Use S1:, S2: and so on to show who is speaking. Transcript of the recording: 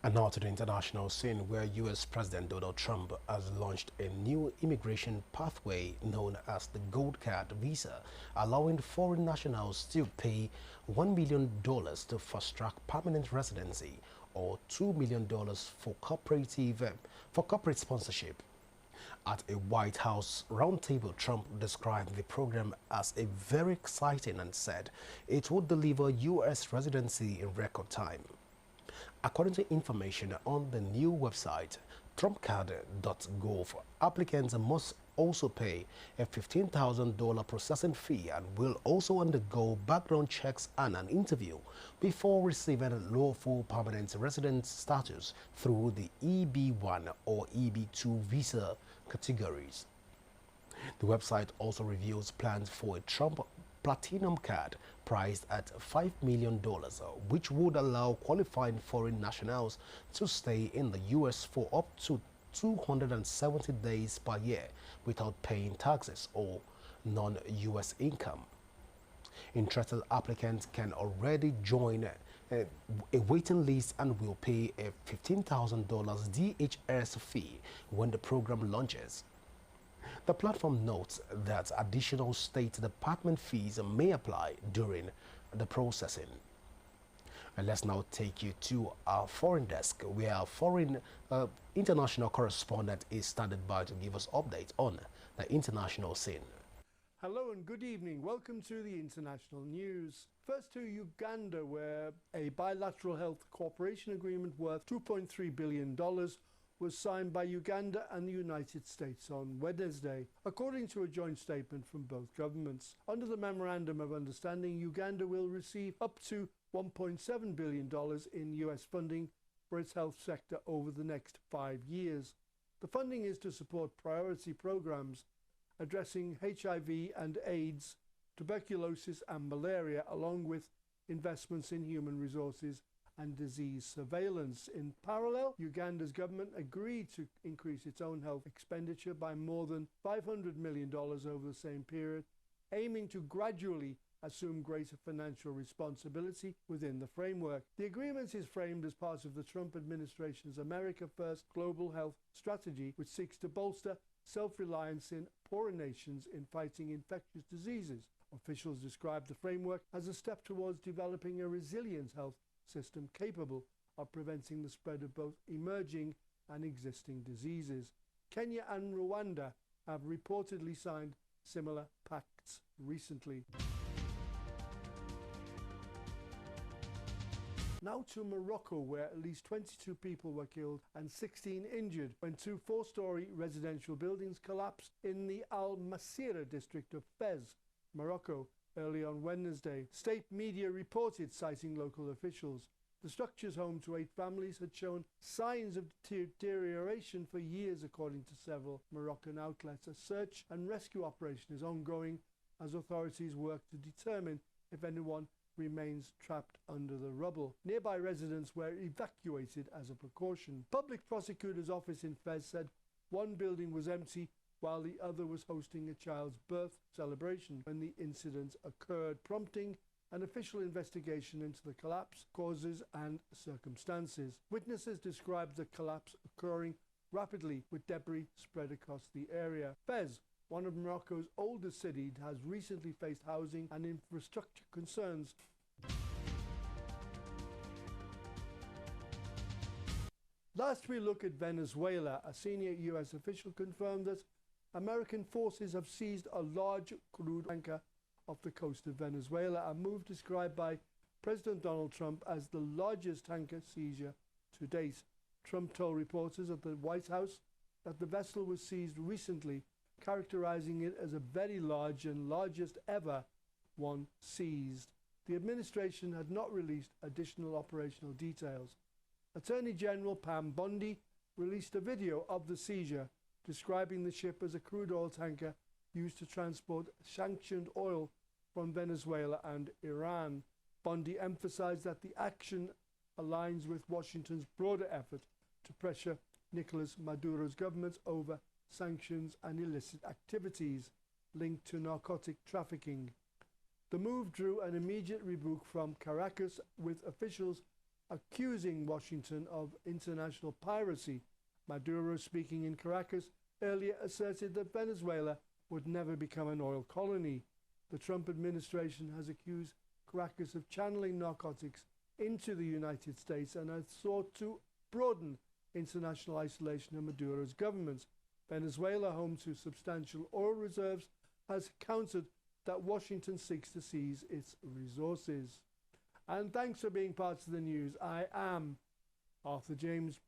S1: And now to the international scene, where US President Donald Trump has launched a new immigration pathway known as the Gold Card visa, allowing foreign nationals to pay $1 million to fast-track permanent residency or $2 million for corporate sponsorship. At a White House roundtable, Trump described the program as a very exciting and said it would deliver U.S. residency in record time. According to information on the new website, trumpcard.gov, applicants must also pay a $15,000 processing fee and will also undergo background checks and an interview before receiving lawful permanent resident status through the EB1 or EB2 visa categories. The website also reveals plans for a Trump Platinum card priced at $5 million, which would allow qualifying foreign nationals to stay in the U.S. for up to 270 days per year without paying taxes or non-U.S. income. Interested applicants can already join a waiting list and will pay a $15,000 DHS fee when the program launches. The platform notes that additional State Department fees may apply during the processing. And let's now take you to our foreign desk, where our foreign international correspondent is standing by to give us updates on the international scene.
S2: Hello and good evening. Welcome to the international news. First to Uganda, where a bilateral health cooperation agreement worth $2.3 billion was signed by Uganda and the United States on Wednesday, according to a joint statement from both governments. Under the Memorandum of Understanding, Uganda will receive up to $1.7 billion in US funding for its health sector over the next 5 years. The funding is to support priority programs addressing HIV and AIDS, tuberculosis and malaria, along with investments in human resources and disease surveillance. In parallel, Uganda's government agreed to increase its own health expenditure by more than $500 million over the same period, aiming to gradually assume greater financial responsibility within the framework. The agreement is framed as part of the Trump administration's America First global health strategy, which seeks to bolster self-reliance in poorer nations in fighting infectious diseases. Officials describe the framework as a step towards developing a resilient health system capable of preventing the spread of both emerging and existing diseases. Kenya and Rwanda have reportedly signed similar pacts recently. Now to Morocco, where at least 22 people were killed and 16 injured when 2 4-story residential buildings collapsed in the Al Masira district of Fez, Morocco, early on Wednesday. State media reported, citing local officials. The structures, home to 8 families, had shown signs of deterioration for years, according to several Moroccan outlets. A search and rescue operation is ongoing as authorities work to determine if anyone remains trapped under the rubble. Nearby residents were evacuated as a precaution. Public prosecutor's office in Fez said one building was empty while the other was hosting a child's birth celebration when the incident occurred, prompting an official investigation into the collapse, causes and circumstances. Witnesses described the collapse occurring rapidly with debris spread across the area. Fez, one of Morocco's oldest cities, has recently faced housing and infrastructure concerns. Last we look at Venezuela. A senior US official confirmed that American forces have seized a large crude tanker off the coast of Venezuela, a move described by President Donald Trump as the largest tanker seizure to date. Trump told reporters at the White House that the vessel was seized recently, characterizing it as a very large and largest ever one seized. The administration had not released additional operational details. Attorney General Pam Bondi released a video of the seizure, describing the ship as a crude oil tanker used to transport sanctioned oil from Venezuela and Iran. Bondi emphasized that the action aligns with Washington's broader effort to pressure Nicolas Maduro's government over sanctions and illicit activities linked to narcotic trafficking. The move drew an immediate rebuke from Caracas, with officials accusing Washington of international piracy. Maduro, speaking in Caracas, earlier asserted that Venezuela would never become an oil colony. The Trump administration has accused Caracas of channeling narcotics into the United States and has sought to broaden international isolation of Maduro's government. Venezuela, home to substantial oil reserves, has countered that Washington seeks to seize its resources. And thanks for being part of the news. I am Arthur James.